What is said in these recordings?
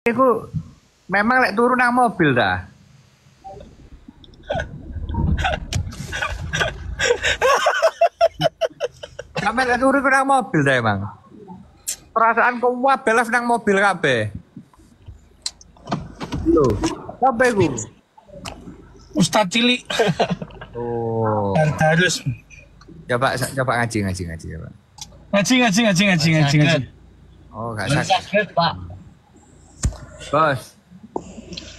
Iku memang lek turun nang mobil dah. Sampai lek turun nang mobil dah emang. Perasaan kok wabelas nang mobil kabeh. Lho, kabeh ku. Ustadz Cilik. Oh. Dan harus Coba ngaji coba. ngaji. Oh, gak sakit. Pak. Bos.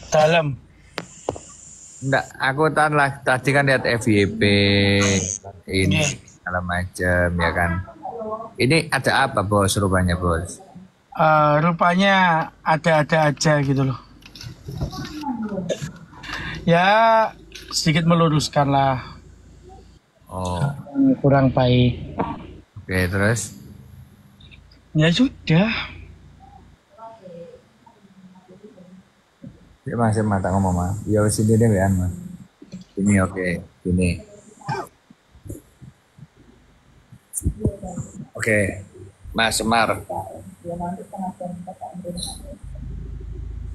Dalam. Enggak, aku tadi kan lihat FYP ini segala macam ya kan. Ini ada apa bos rupanya bos? Rupanya ada-ada aja gitu loh. Ya sedikit meluruskan lah. Oh. Kurang baik. Oke terus? Ya sudah. Ya masih mata ngomong mah. Ya wis ini deh mas. Ini oke. Ini. Oke. Mas Semar.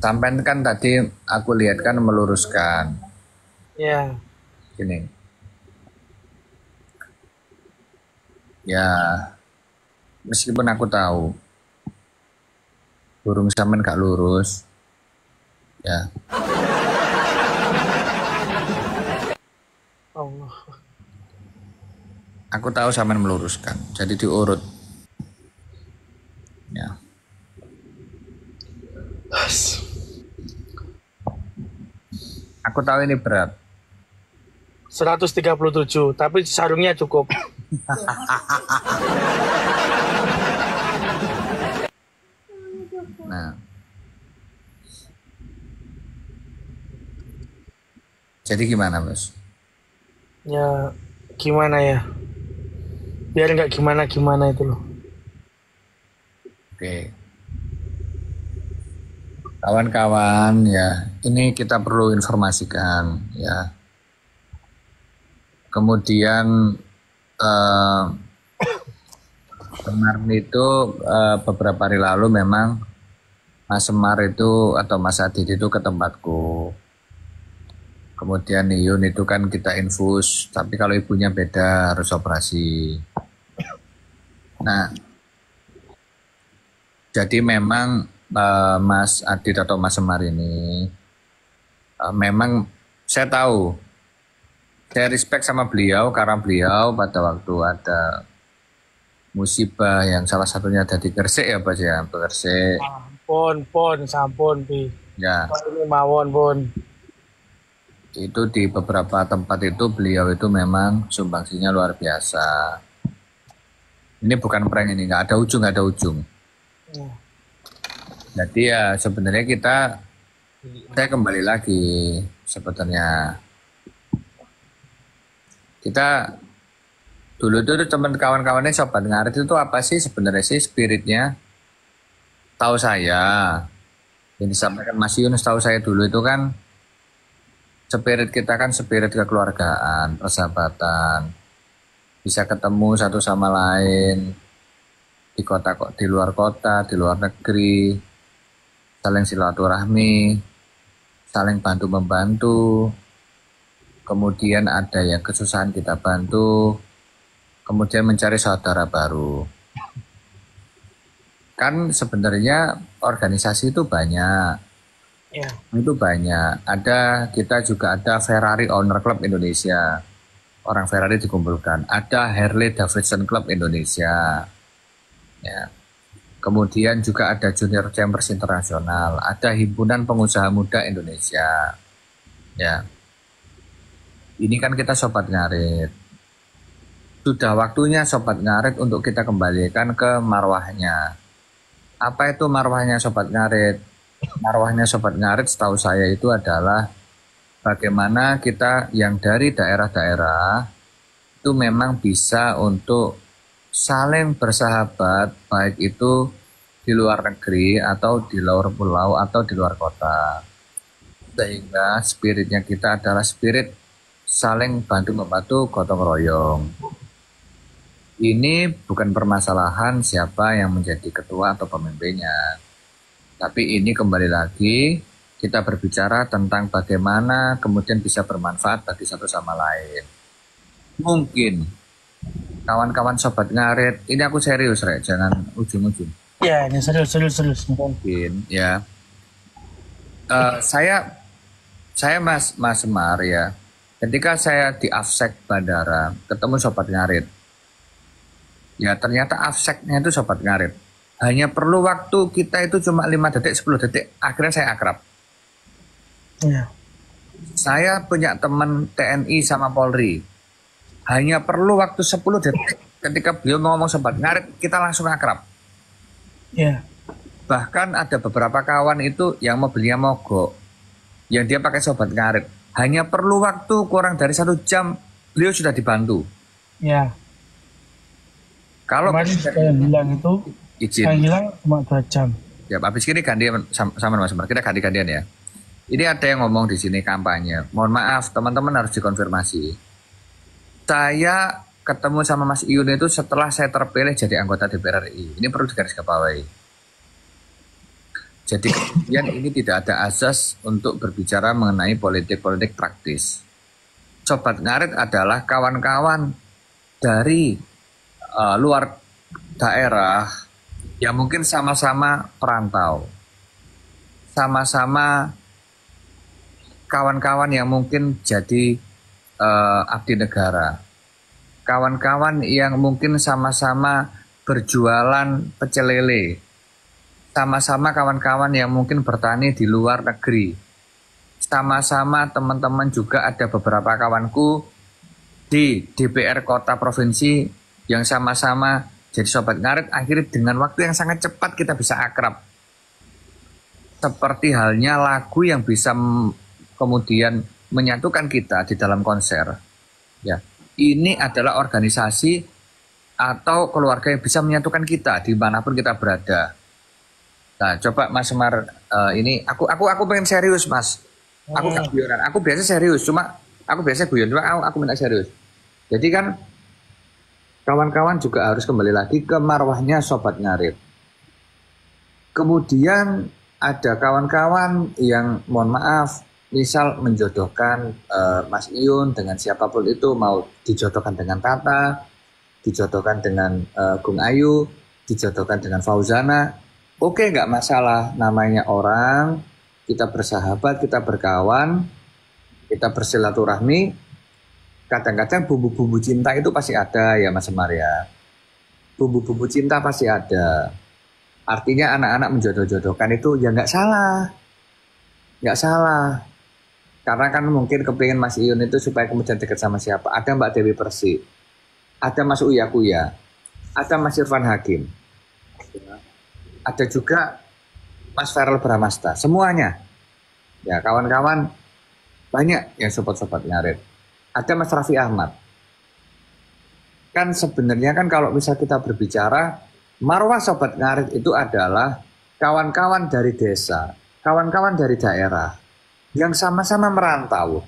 Sampai kan tadi aku lihat kan meluruskan. Ya. Gini. Ya. Meskipun aku tahu burung sampean gak lurus. Ya. Allah. Aku tahu sampean meluruskan. Jadi diurut. Ya. Aku tahu ini berat. 137, tapi sarungnya cukup. Nah. Jadi gimana, Bos? Ya, gimana ya? Biar nggak gimana-gimana itu loh. Oke. Kawan-kawan ya, ini kita perlu informasikan ya. Kemudian kemarin itu beberapa hari lalu memang Mas Semar itu atau Mas Adit itu ke tempatku. Kemudian Yun itu kan kita infus, tapi kalau ibunya beda harus operasi. Nah, jadi memang Mas Adit atau Mas Semar ini memang saya tahu, saya respect sama beliau karena beliau pada waktu ada musibah yang salah satunya ada di Gresik ya Pak ya, Gresik. Sampun, Pi. Ya. Ini mawon, Pun. Itu di beberapa tempat itu beliau itu memang sumbangsinya luar biasa. Ini bukan prank ini, nggak ada ujung. Ya. Jadi ya sebenarnya saya kembali lagi sebenarnya. Kita dulu tuh teman kawan-kawannya Sobat Ngarit itu apa sih sebenarnya sih spiritnya? Tahu saya, yang disampaikan Mas Yunus tahu saya dulu itu kan spirit kita kan spirit kekeluargaan, persahabatan, bisa ketemu satu sama lain di kota kok di luar kota, di luar negeri, saling silaturahmi, saling bantu membantu. Kemudian ada yang kesusahan kita bantu, kemudian mencari saudara baru. Kan sebenarnya organisasi itu banyak. Ya. Itu banyak. Kita juga ada Ferrari Owner Club Indonesia. Orang Ferrari dikumpulkan. Ada Harley Davidson Club Indonesia. Ya. Kemudian juga ada Junior Chambers Internasional. Ada Himpunan Pengusaha Muda Indonesia. Ya. Ini kan kita Sobat Ngarit. Sudah waktunya Sobat Ngarit untuk kita kembalikan ke marwahnya. Apa itu marwahnya Sobat Ngarit? Marwahnya Sobat Ngarit setahu saya itu adalah bagaimana kita yang dari daerah-daerah itu memang bisa untuk saling bersahabat, baik itu di luar negeri atau di luar pulau atau di luar kota. Sehingga spiritnya kita adalah spirit saling bantu-membantu, gotong royong. Ini bukan permasalahan siapa yang menjadi ketua atau pemimpinnya. Tapi ini kembali lagi kita berbicara tentang bagaimana kemudian bisa bermanfaat bagi satu sama lain. Mungkin kawan-kawan sobat ngarit, ini aku serius Rek, jangan ujung-ujung. Ya, ini serius. Mungkin ya. Saya Mas Semar ya. Ketika saya di Afsek Bandara ketemu sobat ngarit, ya ternyata Afseknya itu sobat ngarit. Hanya perlu waktu kita itu cuma 5 detik, 10 detik, akhirnya saya akrab. Ya. Saya punya teman TNI sama Polri. Hanya perlu waktu 10 detik ketika beliau ngomong sobat ngarit, kita langsung akrab. Ya. Bahkan ada beberapa kawan itu yang mobilnya mogok, yang dia pakai sobat ngarit. Hanya perlu waktu kurang dari 1 jam, beliau sudah dibantu. Ya. Kalau kemarin saya bilang itu, izin. saya bilang cuma 2 jam. Ya, habis ini ganti sama Mas Semar. Kita ganti-gantian ya. Ini ada yang ngomong di sini kampanye. Mohon maaf, teman-teman harus dikonfirmasi. Saya ketemu sama Mas Iyun itu setelah saya terpilih jadi anggota DPR RI. Ini perlu digarisbawahi. Jadi kemudian ini tidak ada asas untuk berbicara mengenai politik-politik praktis. Sobat ngarit adalah kawan-kawan dari luar daerah yang mungkin sama-sama perantau. Sama-sama kawan-kawan yang mungkin jadi abdi negara. Kawan-kawan yang mungkin sama-sama berjualan pecel lele. Sama-sama kawan-kawan yang mungkin bertani di luar negeri. Sama-sama teman-teman juga ada beberapa kawanku di DPR kota provinsi yang sama-sama jadi sobat ngarit. Akhirnya dengan waktu yang sangat cepat kita bisa akrab. Seperti halnya lagu yang bisa kemudian menyatukan kita di dalam konser. Ya, ini adalah organisasi atau keluarga yang bisa menyatukan kita dimanapun kita berada. Nah, coba Mas Semar, ini aku pengen serius Mas. Aku gak guyonan. Aku biasa serius, cuma aku biasa guyon, cuma aku minta serius. Jadi kan kawan-kawan juga harus kembali lagi ke marwahnya sobat ngarit. Kemudian ada kawan-kawan yang mohon maaf, misal menjodohkan Mas Iyun dengan siapapun itu, mau dijodohkan dengan Tata, dijodohkan dengan Gung Ayu, dijodohkan dengan Fauzana. Oke, nggak masalah, namanya orang, kita bersahabat, kita berkawan, kita bersilaturahmi. Kadang-kadang bumbu-bumbu cinta itu pasti ada ya Mas Semar ya. Bumbu-bumbu cinta pasti ada. Artinya anak-anak menjodoh-jodohkan itu ya nggak salah. Nggak salah. Karena kan mungkin kepingin Mas Iyun itu supaya kemudian dekat sama siapa. Ada Mbak Dewi Persik, ada Mas Uya Kuya, ada Mas Irfan Hakim. Ada juga Mas Feral Bramasta, semuanya. Ya, kawan-kawan banyak yang sobat-sobat ngarit. Ada Mas Raffi Ahmad. Kan sebenarnya kan kalau bisa kita berbicara, marwah sobat ngarit itu adalah kawan-kawan dari desa, kawan-kawan dari daerah yang sama-sama merantau.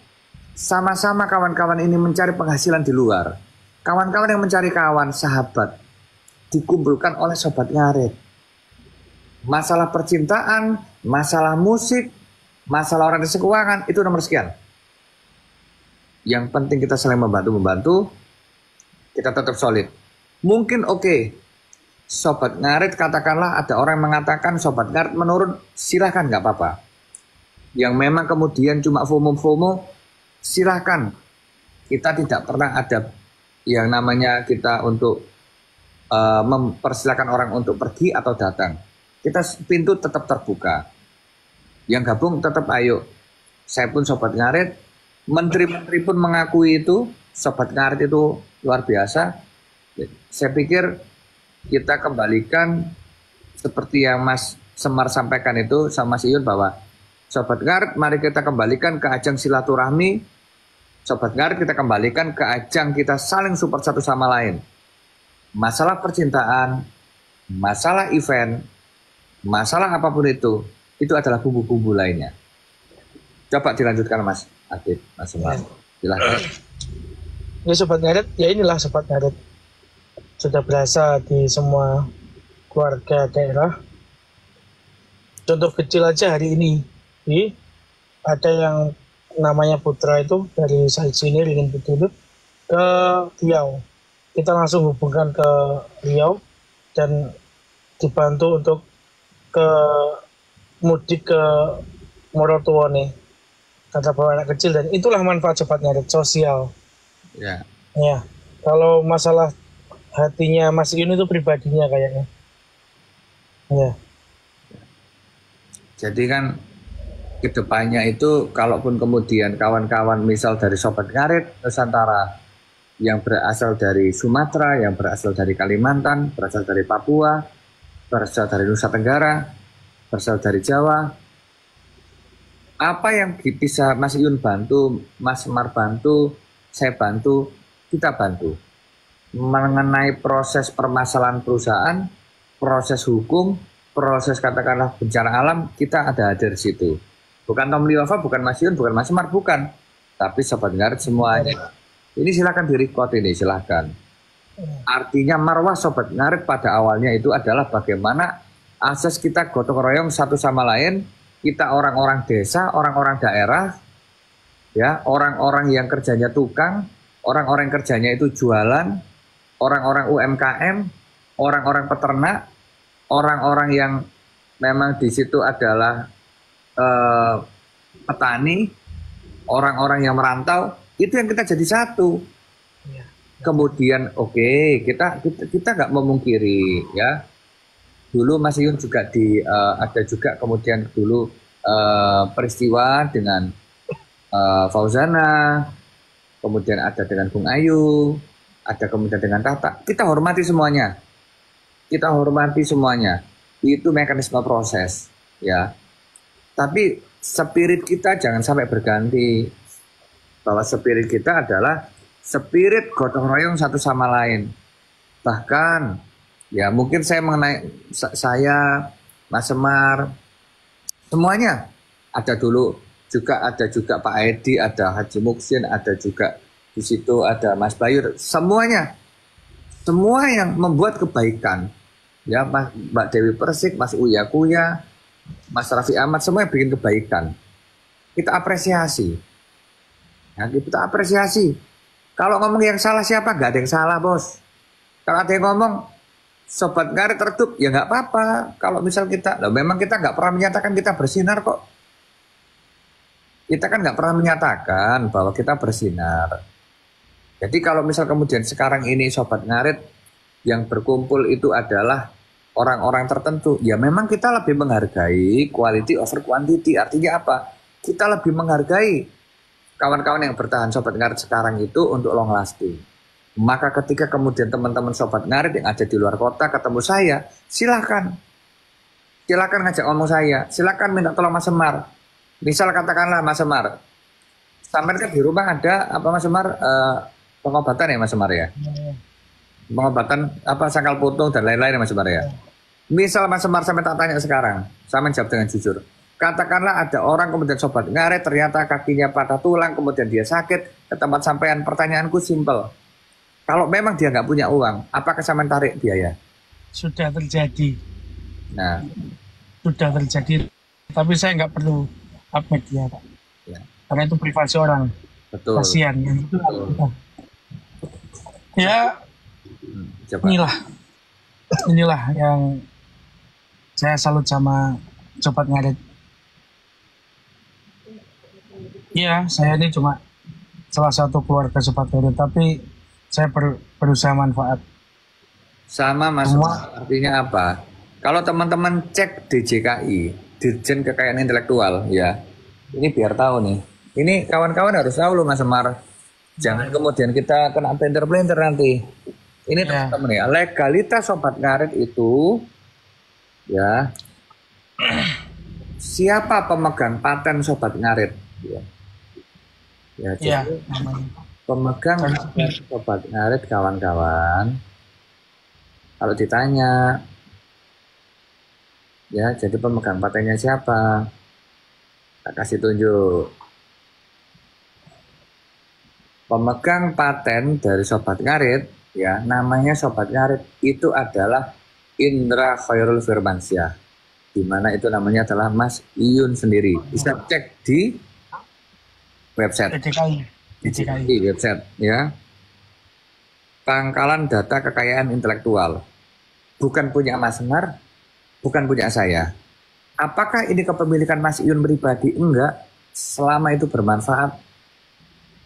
Sama-sama kawan-kawan ini mencari penghasilan di luar. Kawan-kawan yang mencari kawan, sahabat, dikumpulkan oleh sobat ngarit. Masalah percintaan, masalah musik, masalah orientasi keuangan, itu nomor sekian. Yang penting kita saling membantu-membantu, kita tetap solid. Mungkin oke, sobat ngarit katakanlah ada orang yang mengatakan sobat ngarit menurun, silahkan nggak apa-apa. Yang memang kemudian cuma FOMO, silahkan. Kita tidak pernah ada yang namanya kita untuk mempersilahkan orang untuk pergi atau datang. Kita pintu tetap terbuka. Yang gabung tetap ayo. Saya pun sobat ngarit, menteri-menteri pun mengakui itu, sobat ngarit itu luar biasa. Saya pikir kita kembalikan seperti yang Mas Semar sampaikan itu sama Mas Iyun bahwa sobat ngarit mari kita kembalikan ke ajang silaturahmi. Sobat ngarit kita kembalikan ke ajang kita saling support satu sama lain. Masalah percintaan, masalah event, masalah apapun itu adalah bumbu-bumbu lainnya. Coba dilanjutkan Mas Adit, Mas Semar. Silahkan. Ya sobat ngarit, ya inilah sobat ngarit. Sudah berasa di semua keluarga daerah. contoh kecil aja hari ini. Ada yang namanya Putra itu dari sini ingin betul ke Riau. Kita langsung hubungkan ke Riau dan dibantu untuk ke mudik ke Morotuone kata bawa anak kecil, dan itulah manfaat cepat ngarit sosial. Ya. Ya, kalau masalah hatinya Mas Yun itu pribadinya kayaknya. Ya. Jadi kan kedepannya itu kalaupun kemudian kawan-kawan misal dari Sobat Ngarit Nusantara yang berasal dari Sumatera, yang berasal dari Kalimantan, berasal dari Papua, berasal dari Nusa Tenggara, berasal dari Jawa, apa yang bisa Mas Yun bantu, Mas Semar bantu, saya bantu, kita bantu. Mengenai proses permasalahan perusahaan, proses hukum, proses katakanlah bencana alam, kita ada di situ. Bukan Tom Liova, bukan Mas Yun, bukan Mas Semar, bukan. Tapi Sobat Ngarit semuanya. Ini silakan di-record ini, silakan. Artinya marwah Sobat Ngarit pada awalnya itu adalah bagaimana asas kita gotong royong satu sama lain. Kita orang-orang desa, orang-orang daerah, ya, orang-orang yang kerjanya tukang, orang-orang yang kerjanya itu jualan, orang-orang UMKM, orang-orang peternak, orang-orang yang memang di situ adalah petani, orang-orang yang merantau, itu yang kita jadi satu. Kemudian kita nggak memungkiri, ya. Dulu Mas Yun juga ada juga kemudian dulu peristiwa dengan Fauzana, kemudian ada dengan Bung Ayu, ada kemudian dengan Tata. Kita hormati semuanya. Kita hormati semuanya. Itu mekanisme proses, ya. Tapi spirit kita jangan sampai berganti. Bahwa spirit kita adalah spirit gotong royong satu sama lain. Bahkan ya mungkin saya mengenai saya, Mas Semar, semuanya ada dulu juga, ada juga Pak Edi, ada Haji Muksin, ada juga di situ ada Mas Bayu, semuanya, semua yang membuat kebaikan, ya Mbak Dewi Persik, Mas Uya Kuya, Mas Raffi Ahmad, semua yang bikin kebaikan, kita apresiasi, ya, kita apresiasi. Kalau ngomong yang salah siapa? Gak ada yang salah, bos. Kalau ada yang ngomong Sobat Ngarit redup, ya nggak apa-apa. Kalau misal kita, memang kita nggak pernah menyatakan kita bersinar kok. Kita kan nggak pernah menyatakan bahwa kita bersinar. Jadi kalau misal kemudian sekarang ini Sobat Ngarit yang berkumpul itu adalah orang-orang tertentu, ya memang kita lebih menghargai quality over quantity. Artinya apa? Kita lebih menghargai kawan-kawan yang bertahan Sobat Ngarit sekarang itu untuk long lasting. Maka ketika kemudian teman-teman Sobat Ngarit yang ada di luar kota ketemu saya, silakan ngajak ngomong saya, silakan minta tolong Mas Semar. Misal katakanlah Mas Semar, sampai kan di rumah ada apa Mas Semar, pengobatan ya Mas Semar ya, pengobatan apa sangkal putung dan lain-lain ya Mas Semar ya. Misal Mas Semar sampai tak tanya sekarang, saya menjawab dengan jujur. Katakanlah ada orang kemudian Sobat Ngarit ternyata kakinya patah tulang, kemudian dia sakit, ke tempat sampean, pertanyaanku simpel. Kalau memang dia nggak punya uang, apakah saya tarik biaya? Sudah terjadi. Nah, sudah terjadi. Tapi saya nggak perlu update dia, Pak. Ya. Karena itu privasi orang. Betul. Kasihan. Betul. Ya, inilah yang saya salut sama Sobat Ngarit. Iya, saya ini cuma salah satu keluarga Sobat Ngarit, tapi saya berusaha manfaat. Sama Mas, artinya apa? Kalau teman-teman cek DJKI, Dirjen Kekayaan Intelektual, ya, ini biar tahu nih. Ini kawan-kawan harus tahu loh Mas Semar. Jangan kemudian kita kena pelintir-pelintir nanti. Ini teman-teman ya, legalitas Sobat Ngarit itu, ya, siapa pemegang paten Sobat Ngarit? Ya, jadi pemegang Sobat Ngarit kawan-kawan, kalau ditanya, ya jadi pemegang patennya siapa? Tak kasih tunjuk. Pemegang paten dari Sobat Ngarit, ya namanya Sobat Ngarit itu adalah Indra Khairul Firmansyah. di mana itu namanya adalah Mas Iyun sendiri. Bisa cek di website, DKI. website ya. Pangkalan Data Kekayaan Intelektual. Bukan punya Mas Semar, bukan punya saya. Apakah ini kepemilikan Mas Iyun pribadi? Enggak. Selama itu bermanfaat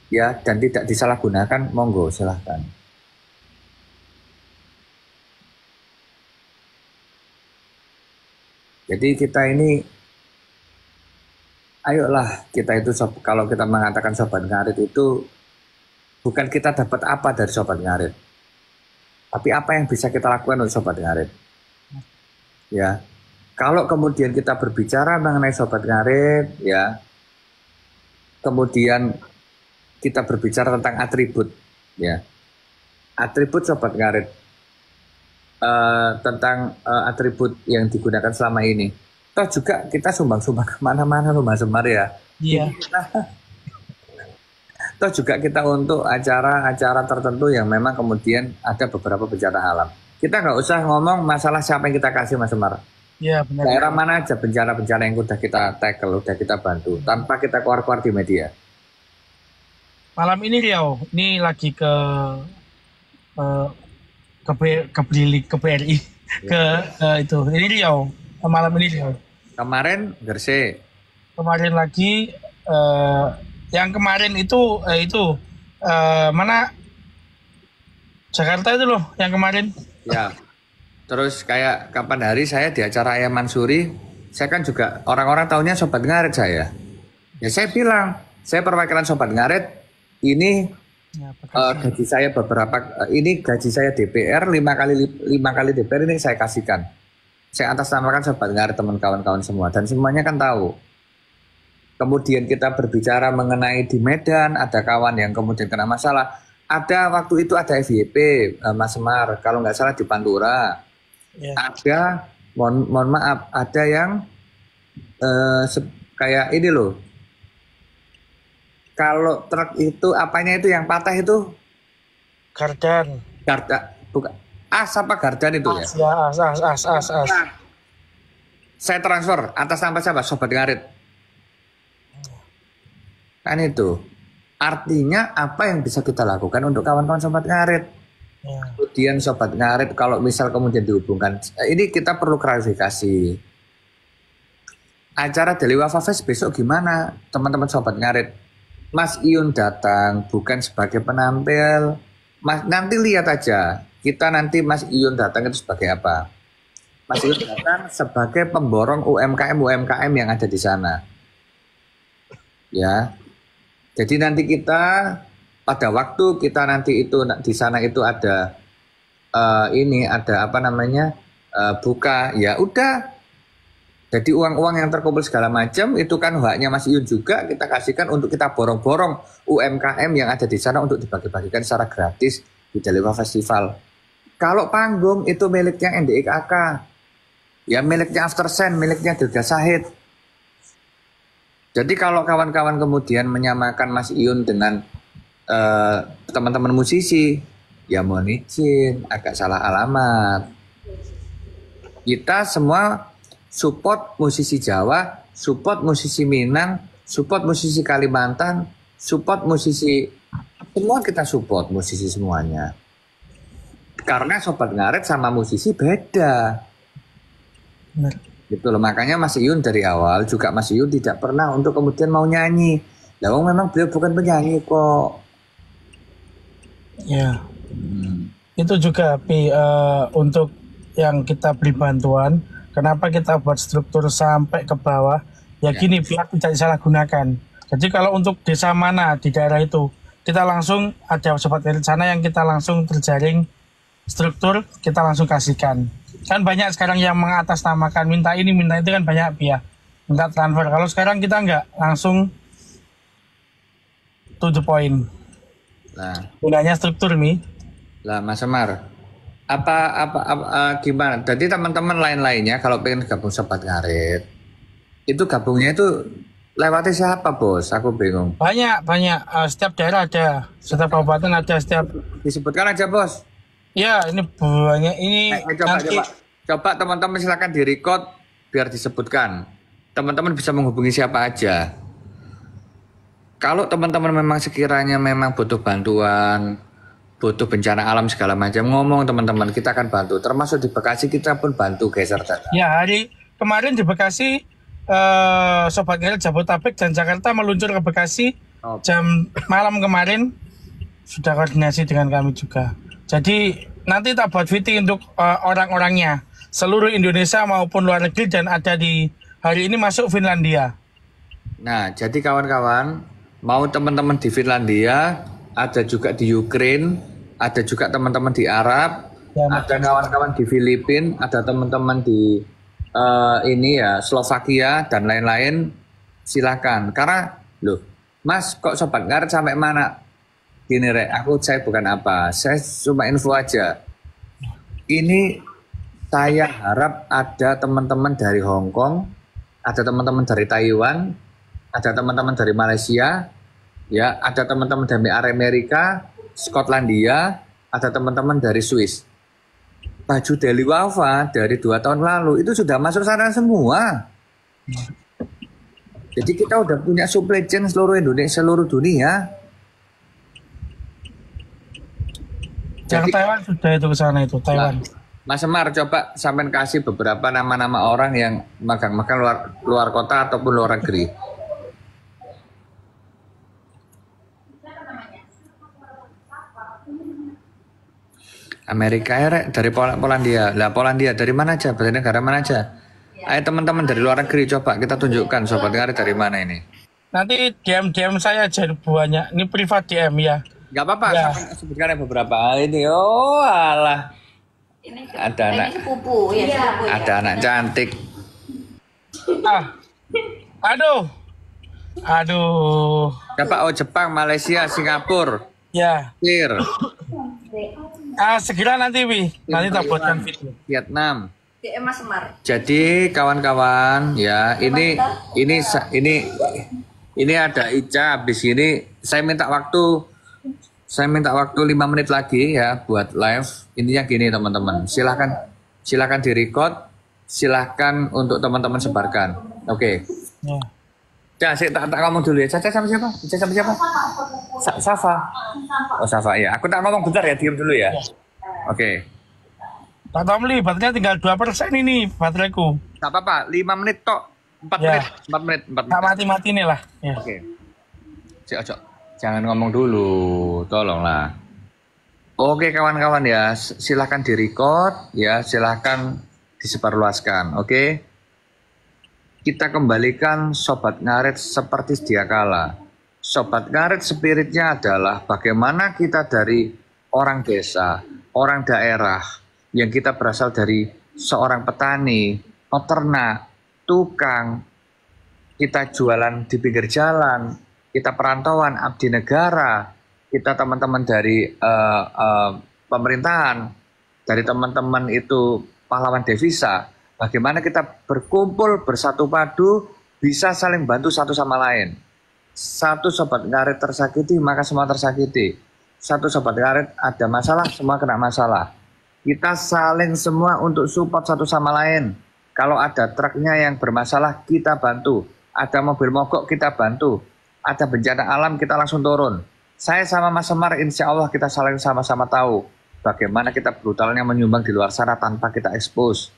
ya dan tidak disalahgunakan, monggo silahkan. Jadi kita ini, ayolah kita itu kalau kita mengatakan sobat ngarit itu bukan kita dapat apa dari sobat ngarit, tapi apa yang bisa kita lakukan untuk sobat ngarit. Ya, kalau kemudian kita berbicara mengenai sobat ngarit, ya, kemudian kita berbicara tentang atribut, ya, atribut sobat ngarit. Tentang atribut yang digunakan selama ini. Toh juga kita sumbang-sumbang kemana-mana loh Mas Semar ya. Iya. Toh juga kita untuk acara-acara tertentu yang memang kemudian ada beberapa bencana alam. Kita nggak usah ngomong masalah siapa yang kita kasih Mas Semar. Iya benar. Daerah mana aja bencana-bencana yang udah kita tackle, udah kita bantu, tanpa kita keluar-keluar di media. Malam ini Riau, ini lagi ke BRI ke itu. Ini Riau, malam ini Riau. Kemarin Gresik. Kemarin lagi yang kemarin itu mana Jakarta itu loh yang kemarin. Ya. Terus kayak kapan hari saya di acara Ayam Mansuri, saya kan juga orang-orang tahunya sobat ngarit saya. Ya saya bilang, saya perwakilan sobat ngarit, ini ya, gaji saya ini gaji saya DPR 5 kali DPR ini saya kasihkan. Saya atasnamakan sobat ngarit teman kawan-kawan semua dan semuanya kan tahu. Kemudian kita berbicara mengenai di Medan ada kawan yang kemudian kena masalah. Ada waktu itu ada FYP Mas Semar, kalau nggak salah di Pantura. Ya. Ada, mohon maaf, ada yang kayak ini loh. Kalau truk itu apanya itu yang patah itu? Gardan. Bukan. Apa gardan itu ya? As. Saya transfer atas nama siapa? Sobat ngarit. Kan itu. Artinya apa yang bisa kita lakukan untuk kawan-kawan sobat ngarit? Ya. Kemudian sobat ngarit kalau misal kemudian dihubungkan, ini kita perlu klarifikasi. Acara Daily Wafa Fest besok gimana teman-teman sobat ngarit? Mas Iyun datang bukan sebagai penampil. Nanti lihat aja. Kita nanti Mas Iyun datang itu sebagai apa? Mas Iyun datang sebagai pemborong UMKM yang ada di sana. Ya. Jadi nanti kita pada waktu kita nanti itu di sana itu ada buka, ya udah. Jadi uang-uang yang terkumpul segala macam itu kan haknya Mas Iyun juga kita kasihkan untuk kita borong-borong UMKM yang ada di sana untuk dibagi-bagikan secara gratis di Daliwa Festival. Kalau panggung itu miliknya NDIKK, ya miliknya Aftersen, miliknya Dirga Sahid. Jadi kalau kawan-kawan kemudian menyamakan Mas Iyun dengan teman-teman musisi, ya mohon izin, agak salah alamat. Kita semua support musisi Jawa, support musisi Minang, support musisi Kalimantan, support musisi, semua kita support musisi semuanya. Karena sobat ngarit sama musisi beda. Benar. Gitu loh, makanya Mas Iyun dari awal juga Mas Iyun tidak pernah untuk kemudian mau nyanyi. Lah memang beliau bukan penyanyi kok. Ya. Itu juga untuk yang kita beri bantuan. Kenapa kita buat struktur sampai ke bawah? Ya gini, biar tidak disalahgunakan. Jadi kalau untuk desa mana di daerah itu, kita langsung ada sobat ngarit sana yang kita langsung terjaring struktur, kita langsung kasihkan. Kan banyak sekarang yang mengatasnamakan minta ini, minta itu kan banyak pihak. Minta transfer. Kalau sekarang kita enggak, langsung to the point. Nah, gunanya struktur nih. Lah Mas Semar, gimana? Jadi teman-teman lain-lainnya kalau pengen gabung sobat ngarit, itu gabungnya itu lewati siapa bos? Aku bingung. Banyak. Setiap daerah ada, setiap kabupaten ada, setiap. Disebutkan aja bos. Ya ini banyak ini. Coba teman-teman silakan direcord biar disebutkan. Teman-teman bisa menghubungi siapa aja. Kalau teman-teman memang sekiranya memang butuh bantuan, butuh bencana alam segala macam, ngomong teman-teman, kita akan bantu. Termasuk di Bekasi kita pun bantu geser data. Ya, hari kemarin di Bekasi, Sobat Ngarit Jabodetabek dan Jakarta meluncur ke Bekasi Oh. jam malam kemarin, sudah koordinasi dengan kami juga. Jadi nanti tak buat VT untuk orang-orangnya, seluruh Indonesia maupun luar negeri, dan ada di hari ini masuk Finlandia. Nah, jadi kawan-kawan, mau teman-teman di Finlandia, ada juga di Ukraine, ada juga teman-teman di Arab, Ya, ada kawan-kawan di Filipina, ada teman-teman di ini ya Slovakia dan lain-lain. Silakan. Karena loh, Mas, kok Sobat Ngarit sampai mana? Gini Rek, saya bukan apa, saya cuma info aja. Ini saya harap ada teman-teman dari Hong Kong, ada teman-teman dari Taiwan, ada teman-teman dari Malaysia, ya, ada teman-teman dari Amerika, Skotlandia, ada teman-teman dari Swiss. Baju Deli Wafa dari 2 tahun lalu itu sudah masuk sana semua. Jadi kita udah punya supply chain seluruh Indonesia, seluruh dunia. Yang Jadi, Taiwan sudah itu ke sana itu, Taiwan. Mas Semar, coba sampean kasih beberapa nama-nama orang yang magang-magang luar kota ataupun luar negeri. Amerika ya, Rek, dari Polandia. Lah Polandia dari mana aja? Berarti negara mana aja? Ayo teman-teman dari luar negeri, coba kita tunjukkan Sobat Ngarit dari mana ini. Nanti DM saya aja banyak. Ini privat DM ya. Gak apa-apa, Ya. sebutkan yang beberapa. Ini, oh alah. Ini Ada anak. ini sepupu ya, sepupu ya. Ada anak cantik. Aduh. Coba Jepang, Malaysia, Singapura. Ya. Sir, Segera nanti nanti tak buatkan video. Vietnam. DM Mas Semar. Jadi kawan-kawan ya ini ada Ica. Habis ini saya minta waktu 5 menit lagi ya buat live. Intinya gini teman-teman, silakan direcord, silakan untuk teman-teman sebarkan. Oke. Ya. Ya, saya tak ngomong dulu ya. Caca sama siapa? Ica sama siapa? Safa. Oh Safa ya. Aku tak ngomong bentar ya, diam dulu ya. Oke. Pak Tomli, baterainya tinggal 2% ini bateraiku. Tak apa-apa, 5 menit tok. 4 Ya. menit. Tak mati-mati nih lah. Ya. Oke. Ojo. Jangan ngomong dulu, tolonglah. Oke kawan-kawan ya, silahkan direcord ya, silahkan disebarluaskan. Oke. Kita kembalikan Sobat Ngarit seperti sedia kala. Sobat Ngarit spiritnya adalah bagaimana kita dari orang desa, orang daerah, yang kita berasal dari seorang petani, peternak, tukang, kita jualan di pinggir jalan, kita perantauan, abdi negara, kita teman-teman dari pemerintahan, dari teman-teman itu pahlawan devisa, bagaimana kita berkumpul bersatu padu, bisa saling bantu satu sama lain. Satu Sobat Ngarit tersakiti, maka semua tersakiti. Satu Sobat Ngarit ada masalah, semua kena masalah. Kita saling semua untuk support satu sama lain. Kalau ada truknya yang bermasalah, kita bantu. Ada mobil mogok, kita bantu. Ada bencana alam, kita langsung turun. Saya sama Mas Semar, insya Allah kita saling sama-sama tahu bagaimana kita brutalnya menyumbang di luar sana tanpa kita expose.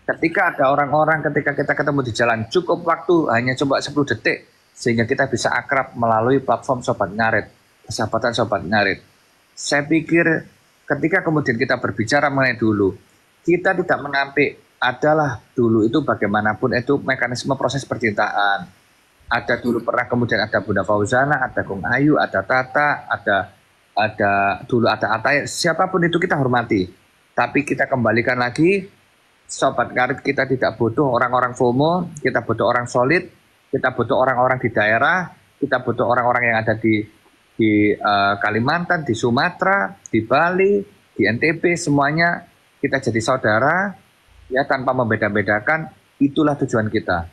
Ketika ada orang-orang, ketika kita ketemu di jalan, cukup waktu hanya coba 10 detik, sehingga kita bisa akrab melalui platform Sobat Ngarit, persahabatan Sobat Ngarit. Saya pikir ketika kemudian kita berbicara mengenai dulu, kita tidak menampik adalah dulu itu bagaimanapun itu mekanisme proses percintaan. Ada dulu pernah kemudian ada Bunda Fauzana, ada Kung Ayu, ada Tata, ada dulu ada Atay, siapapun itu kita hormati. Tapi kita kembalikan lagi, Sobat Ngarit kita tidak butuh orang-orang FOMO, kita butuh orang solid, kita butuh orang-orang di daerah, kita butuh orang-orang yang ada di Kalimantan, di Sumatera, di Bali, di NTB, semuanya kita jadi saudara, ya tanpa membeda-bedakan, itulah tujuan kita.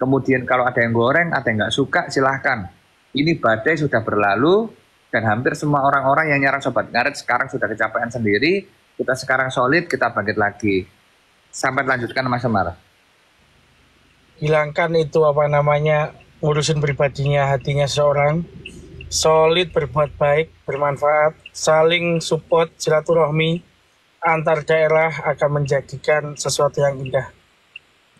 Kemudian kalau ada yang goreng, ada yang nggak suka, silahkan. Ini badai sudah berlalu, dan hampir semua orang-orang yang nyerang Sobat Ngarit sekarang sudah kecapean sendiri, kita sekarang solid, kita bangkit lagi. Sampai lanjutkan Mas Semar. hilangkan itu apa namanya ngurusin pribadinya, hatinya seorang, solid berbuat baik, bermanfaat, saling support, silaturahmi antar daerah akan menjadikan sesuatu yang indah.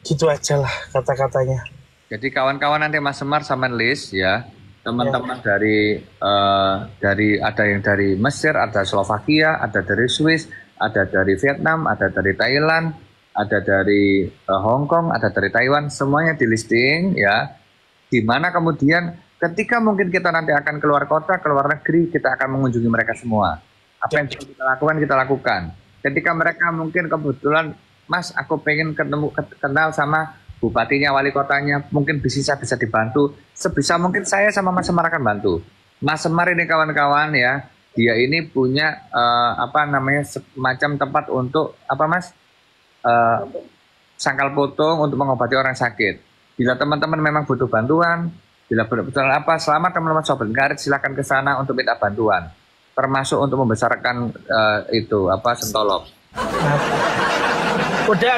Gitu aja lah kata-katanya. Jadi kawan-kawan nanti Mas Semar sama Lis ya, teman-teman dari ada yang dari Mesir, ada Slovakia, ada dari Swiss, ada dari Vietnam, ada dari Thailand, ada dari Hong Kong, ada dari Taiwan, semuanya di listing ya. Dimana kemudian ketika mungkin kita nanti akan keluar kota, keluar negeri, kita akan mengunjungi mereka semua. Apa yang bisa kita lakukan. Ketika mereka mungkin kebetulan, Mas, aku pengen kenal sama bupatinya, wali kotanya, mungkin bisa dibantu. Sebisa mungkin saya sama Mas Semar akan bantu. Mas Semar ini kawan-kawan ya, dia ini punya semacam tempat untuk apa Mas? Sangkal potong untuk mengobati orang sakit. Bila teman-teman memang butuh bantuan, bila betul apa, selamat teman-teman Sobat Ngarit, silakan ke sana untuk minta bantuan. Termasuk untuk membesarkan sentolop. Udah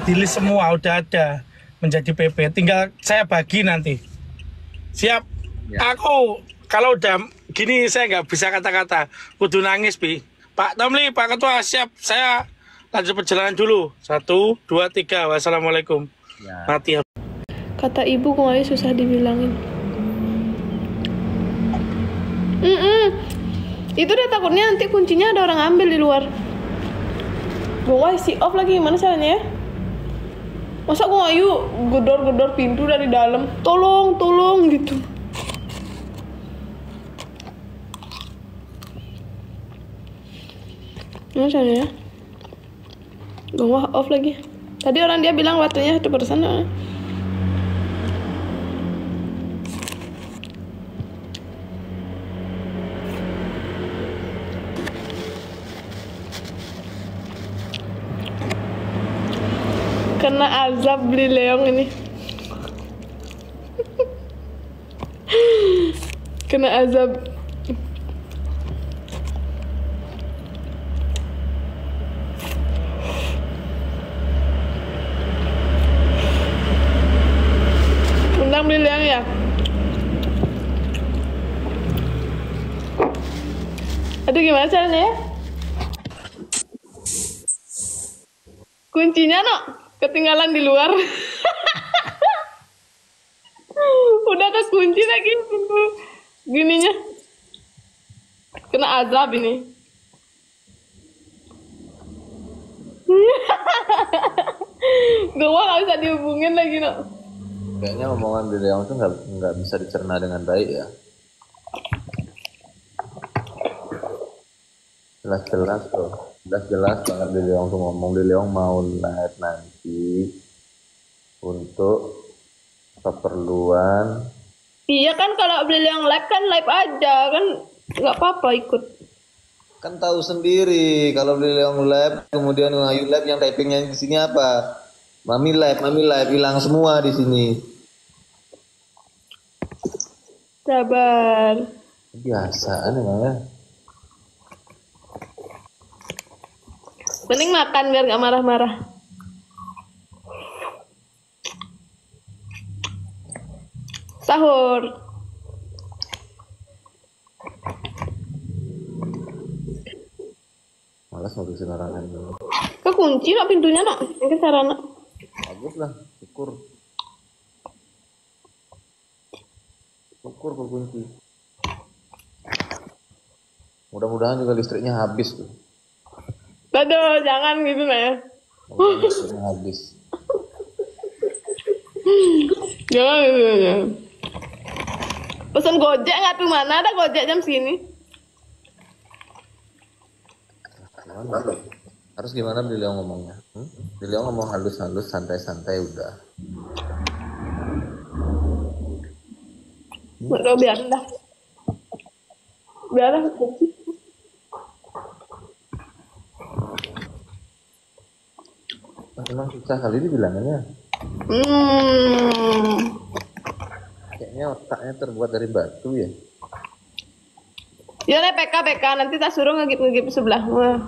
di list semua, udah ada menjadi PP. Tinggal saya bagi nanti. Siap. Ya. Aku kalau udah gini saya nggak bisa kata-kata. Kudu nangis, Bi. Pak Tamli, Pak Ketua, siap. Saya lanjut perjalanan dulu. 1, 2, 3. Wassalamualaikum. Ya. Mati. Kata ibu kemarin susah dibilangin. Itu dia takutnya nanti kuncinya ada orang ambil di luar. Gue isi off lagi, gimana caranya ya? Masa gue ayu gedor-gedor pintu dari dalam, tolong gitu. Gimana caranya ya? Gue off lagi. Tadi orang dia bilang waktunya 1%. Kena azab beli leong ini. Kena azab. Undang beli leong ya. Aduh, gimana caranya ya? Kuncinya ketinggalan di luar. Udah kekunci lagi pintu gininya. Kena azab ini. Gue gak bisa dihubungin lagi Kayaknya omongan Beli Leong tuh nggak bisa dicerna dengan baik ya. Jelas-jelas tuh. Jelas banget Beli Leong tuh ngomong. Beli Leong mau live nanti untuk keperluan. Iya kan, kalau Beli Leong live kan live aja kan, nggak apa-apa ikut. Kan tahu sendiri kalau Beli Leong live kemudian Ayu live, yang typingnya di sini apa? Mami live hilang semua di sini. Sabar. Biasaan emangnya. Mending makan biar gak marah-marah. Sahur. Malas ngurusin orang lain. Kekunci pintunya Mungkin sarana. Bagus lah, syukur kekunci. Mudah-mudahan juga listriknya habis tuh. Aduh, jangan gitu ya. Listriknya habis. Jangan gitu ya. Pesan Gojek nggak tuh, mana ada Gojek jam segini? Harus gimana Beli Leong ngomongnya? Beli Leong ngomong halus-halus, santai-santai udah. Udah biarin dah. Biarlah kunci. Emang susah kali ini bilangannya. Kayaknya otaknya terbuat dari batu ya. Ya deh, PK nanti tak suruh ngegip sebelah. Wah.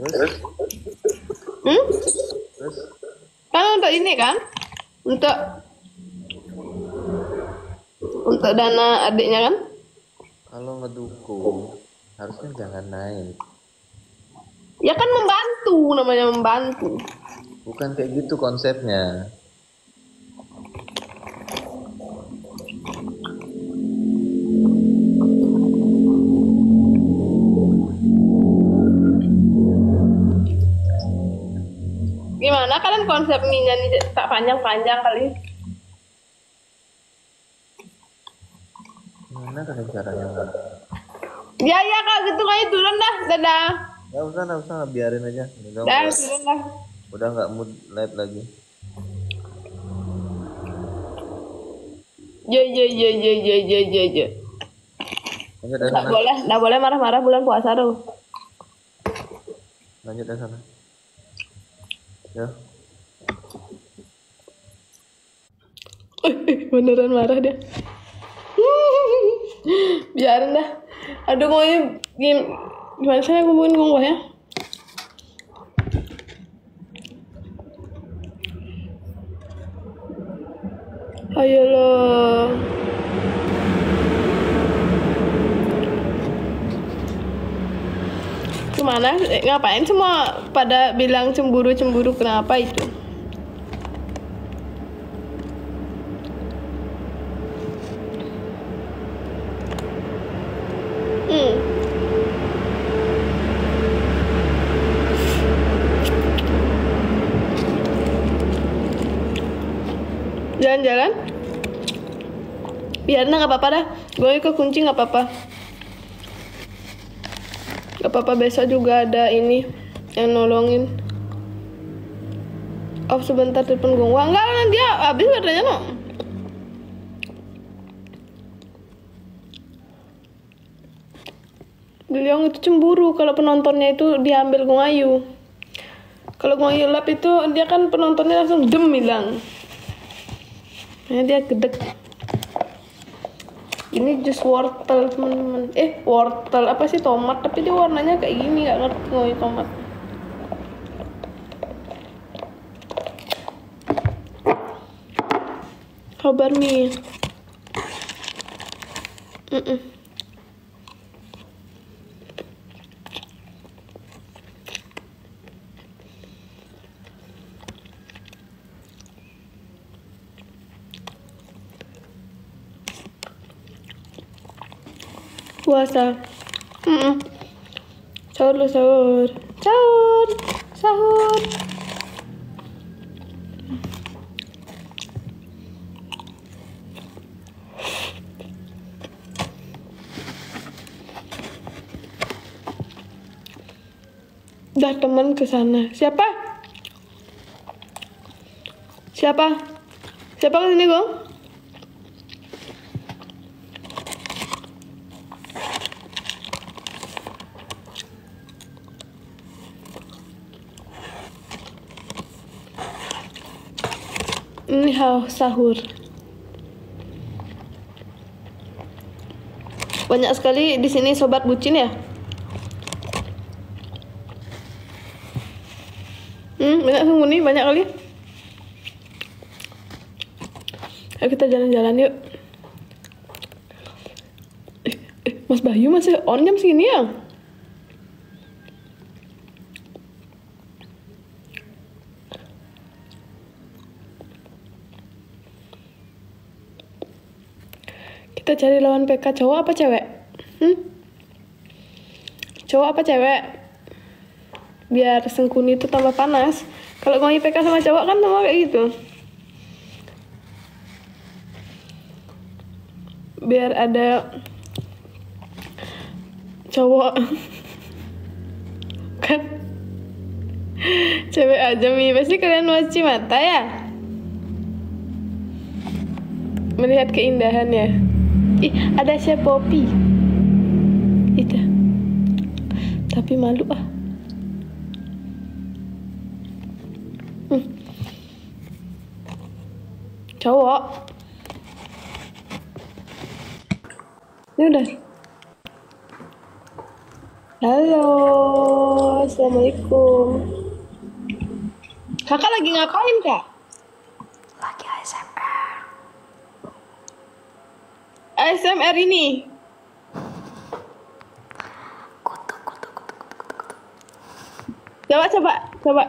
Terus? Terus? Kan untuk ini kan? Untuk dana adiknya kan? Kalau ngedukung harusnya jangan naik. Ya kan membantu, namanya membantu. Bukan kayak gitu konsepnya. Gimana kalian konsep minyak ini tak panjang-panjang kali? Gimana kan caranya? Ya kalau gitu kayak turun dah, dadah. Nggak usah, biarin aja. Dah turun dah. Udah nggak mood live lagi. Je. Lanjut dari Nggak sana. nggak boleh marah-marah bulan puasa tuh. Lanjut dari sana. Ya. Beneran marah dia. Biarin dah. Aduh mau gimana sih ngomongin ya? Ayolah. Kemana? Ngapain semua pada bilang cemburu kenapa itu? Jalan-jalan? Biar nggak apa-apa dah. Gue ke kunci nggak apa-apa. Gak apa-apa, besok juga ada ini yang nolongin. Off sebentar telepon gue. Wah enggak, dia habis baterainya no. Beliau itu cemburu kalau penontonnya itu diambil Gung Ayu. Kalau Gung Ayu lap itu dia kan penontonnya langsung dem hilang. Nah, dia gedek. Ini jus wortel teman-teman. Wortel apa sih, tomat, tapi dia warnanya kayak gini, nggak ngerti ngomongin tomat. Kabar mie. Puasa. Sahur lu, sahur. Udah teman ke sana. Siapa ke sini, Gong? Ini sahur. Banyak sekali di sini sobat bucin ya. Banyak sungguh nih, banyak kali. Ayo kita jalan-jalan yuk. Mas Bayu masih on jam segini ya? Kita cari lawan PK cowok apa cewek? Cowok apa cewek? Biar Sengkuni itu tambah panas. Kalau mau IPK sama cowok kan sama kayak gitu. Biar ada cowok kan cewek aja Mi. Pasti kalian cuci mata ya melihat keindahannya. Ih, ada Chef Poppy itu, tapi malu ah. Cowok ini udah. Halo, assalamualaikum. Kakak lagi ngapain, Kak? Lagi ASMR. ASMR ini. Kutuk, kutuk, kutuk, kutuk, kutuk. Coba,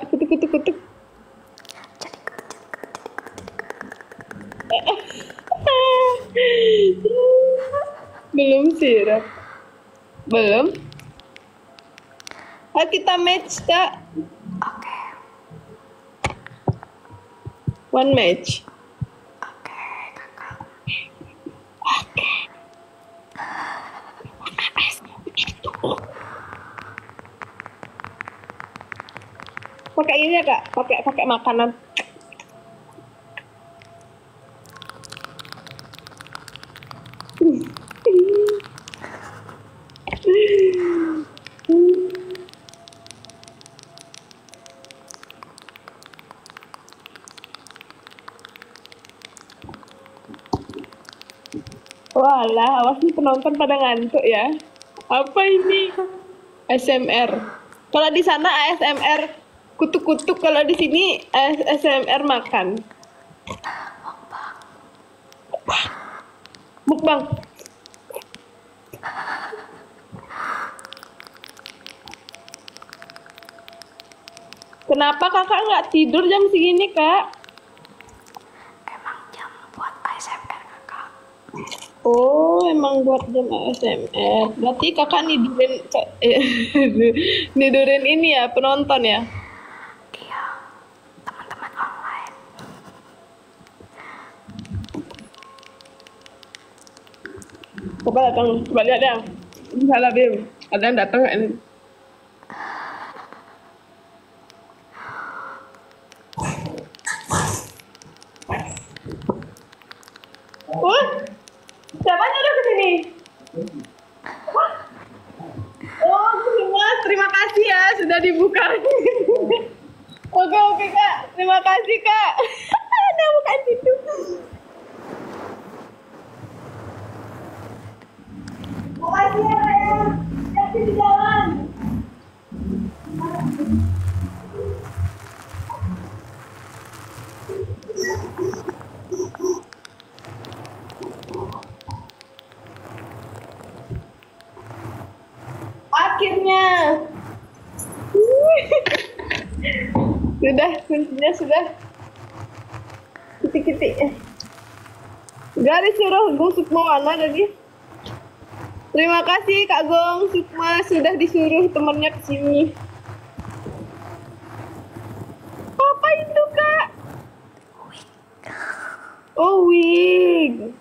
kutuk. Jadi kutuk, Belum sirup. Belum. Ayo kita match, Kak. Oke. One match. Oke, kakak. Pakai ini ya, Kak. Pakai makanan. Walah, awas nih penonton pada ngantuk ya. Apa ini? ASMR. Kalau di sana ASMR kutuk-kutuk, kalau di sini ASMR makan. Mukbang. Kenapa kakak nggak tidur jam segini, Kak? Emang jam buat ASMR, kakak. Oh, emang buat jam ASMR. Berarti kakak nidurin ini ya, penonton ya? Iya, teman-teman online. Coba datang, coba lihat ya. Salah Bim, ada yang datang nggak ini? Wah, siapa nyuruh ke sini? Wah. Oh, Mas, terima kasih ya sudah dibuka. Oke Kak, terima kasih Kak. Ada bukan situ. Makasih ya Kak ya. Hati di jalan. Akhirnya. Sudah, kuncinya sudah. Kitik-kitik. Garis suruh Gung Sukma mana tadi? Terima kasih Kak Gong Sukma sudah disuruh temannya ke sini. Apa itu Kak? Oh, wig.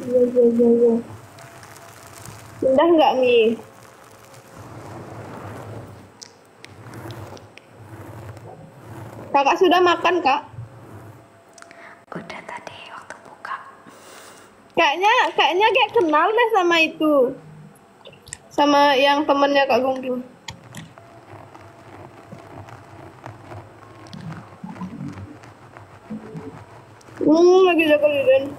Iya. Indah nggak Mi? Kakak sudah makan Kak? Udah tadi waktu buka. Kayaknya kayak kenal deh sama itu. Sama yang temennya Kak Gong tuh. Lagi jaga liden.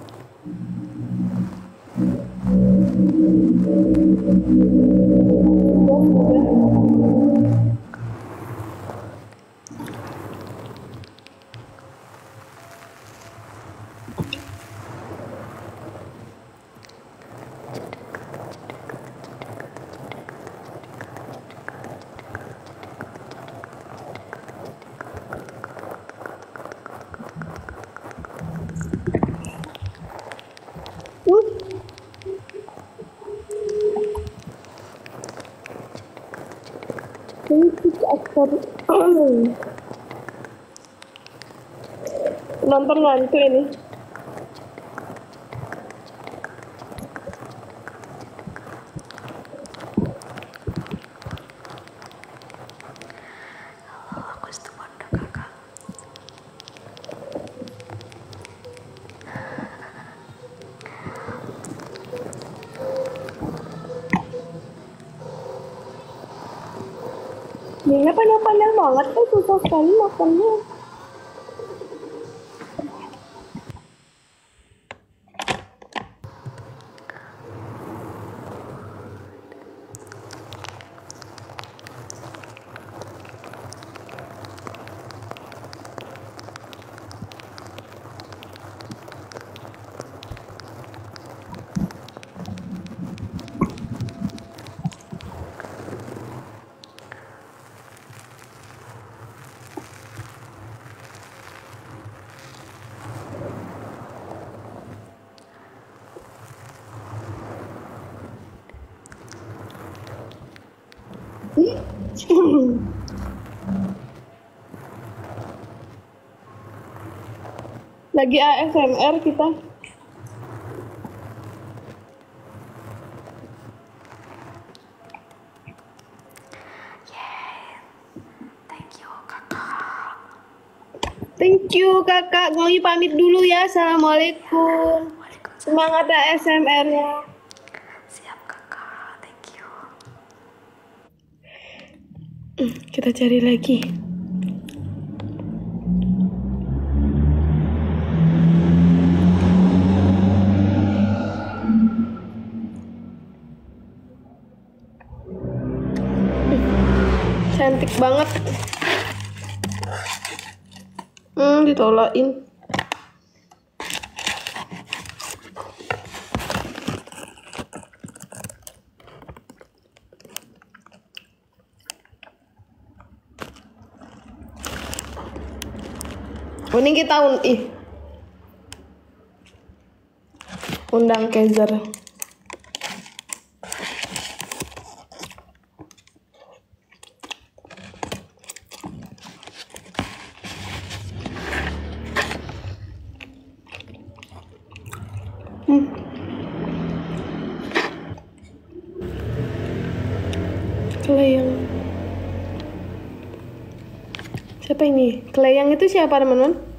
Nonton ngantuk ini. Aku setuju kakak. Ini panjang banget tuh, susah sekali makannya. Lagi ASMR kita. Thank you kakak. Thank you kakak. Ngoyi pamit dulu ya. Assalamualaikum. Semangat ASMR-nya. Siap kakak, thank you. Kita cari lagi. Cantik banget. Ditolain. Mending kita undang Kezer. Keleyang. Siapa ini? Keleyang itu siapa, teman-teman?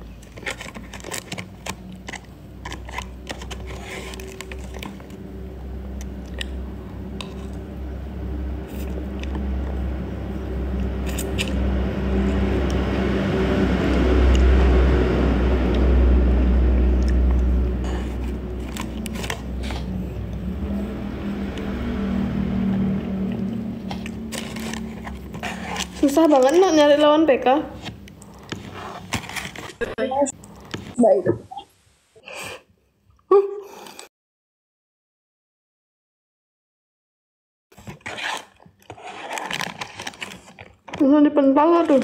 Susah banget nak nyari lawan PK. Baik. Ini dipental tuh.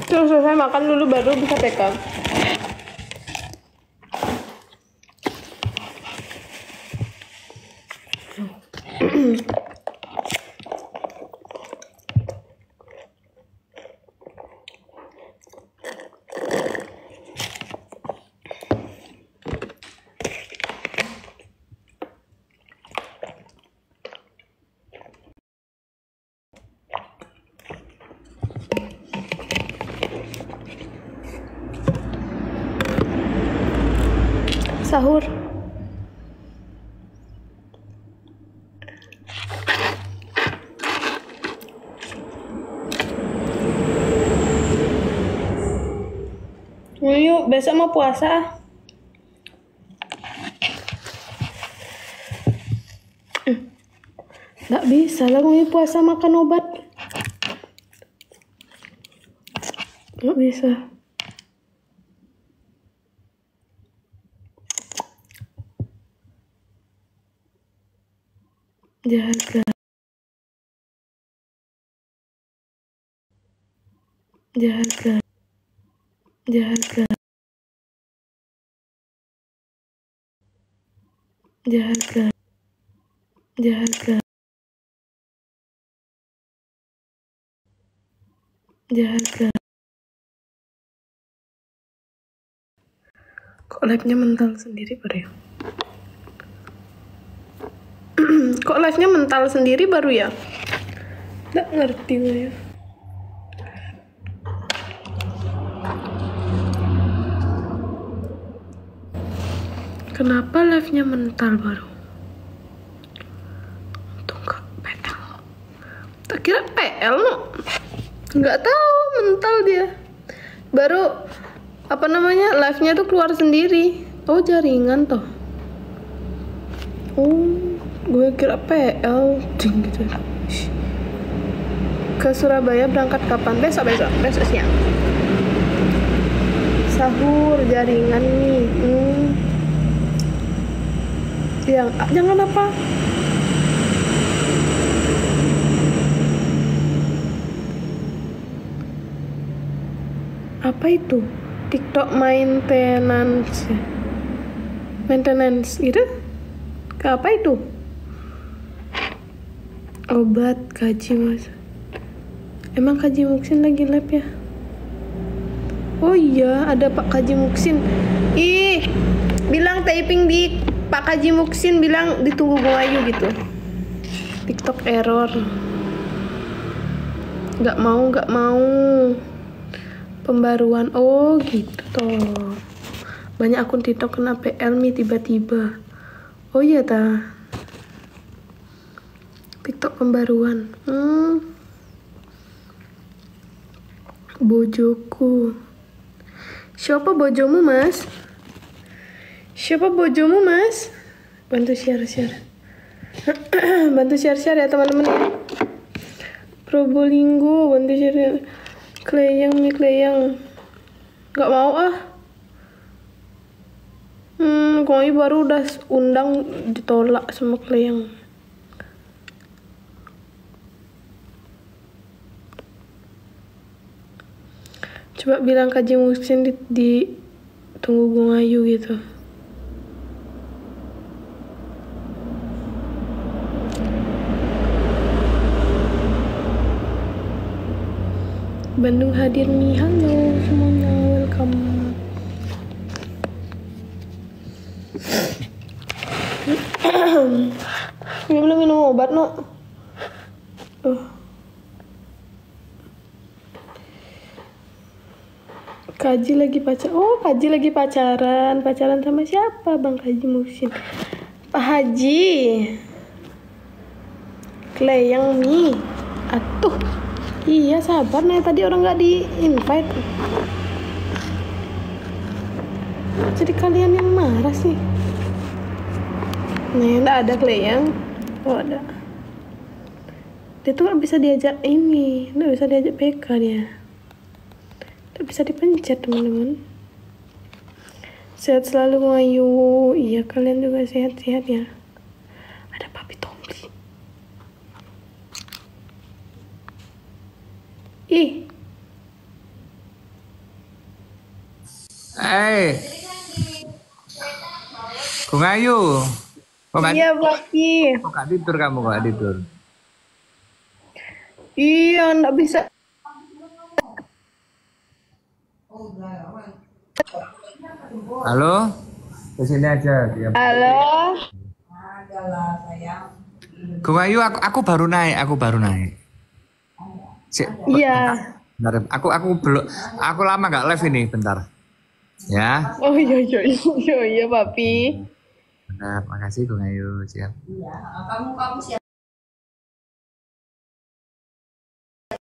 Terus selesai makan dulu baru bisa PK. Sahur. Yuk, besok mau puasa. Nggak bisa lah, mau puasa makan obat. Nggak bisa. Jaga. Jaga. Jaga. Jaga. Jaga. Jaga. Kok live-nya mental sendiri baru ya? Kok live-nya mental sendiri baru ya? Nggak ngerti gue ya. Kenapa live-nya mental baru? Untung gak PL. Tak kira PL no. Nggak tahu, mental dia. Baru apa namanya, live-nya tuh keluar sendiri. Oh, jaringan toh. Oh, gue kira PL ding gitu. Ke Surabaya berangkat kapan? Besok siang. Sahur jaringan nih. Jangan apa? Apa itu? TikTok maintenance. Maintenance gitu? Ke apa itu? Obat Kaji Mas. Emang Kaji Muksin lagi lab ya? Oh iya, ada Pak Kaji Muksin. Ih, bilang typing di Pak Kaji Muksin, bilang ditunggu Bung Ayu gitu. TikTok error. Gak mau. Pembaruan. Oh gitu toh. Banyak akun TikTok kena PL mi tiba-tiba. Oh iya ta. TikTok pembaruan. Bojoku. Siapa bojomu mas? Siapa bojomu mas? Bantu share. Bantu share ya teman-teman ya. Probolinggo, bantu share. Kleyang. Gak mau ah. Koi baru udah undang ditolak sama Kleyang. Coba bilang Kaji Muksin di tunggu Bung Ayu gitu. Bandung hadir nih, halo semuanya, welcome. Ini belum minum obat no. Kaji lagi pacaran sama siapa Bang Kaji Muksin? Pak Haji Kleyang nih. Atuh. Iya sabar nih, tadi orang nggak di invite. Jadi kalian yang marah sih. Nih nggak ada Kleyang. Oh ada. Dia tuh nggak bisa diajak ini, nggak bisa diajak PK dia. Nggak bisa dipencet teman-teman. Sehat selalu Bung Ayu. Iya kalian juga sehat-sehat ya. Ada Papi Tomli. Ih. Bung Ayu. Iya Papi. Kok gak tidur kamu, gak tidur? Iya nggak bisa. Halo? Kesini aja. Halo. Bung Ayu, aku baru naik. Iya. Bentar, aku belum, aku lama nggak live ini, bentar. Ya. Oh iya Papi. Bentar, makasih Bung Ayu, siap.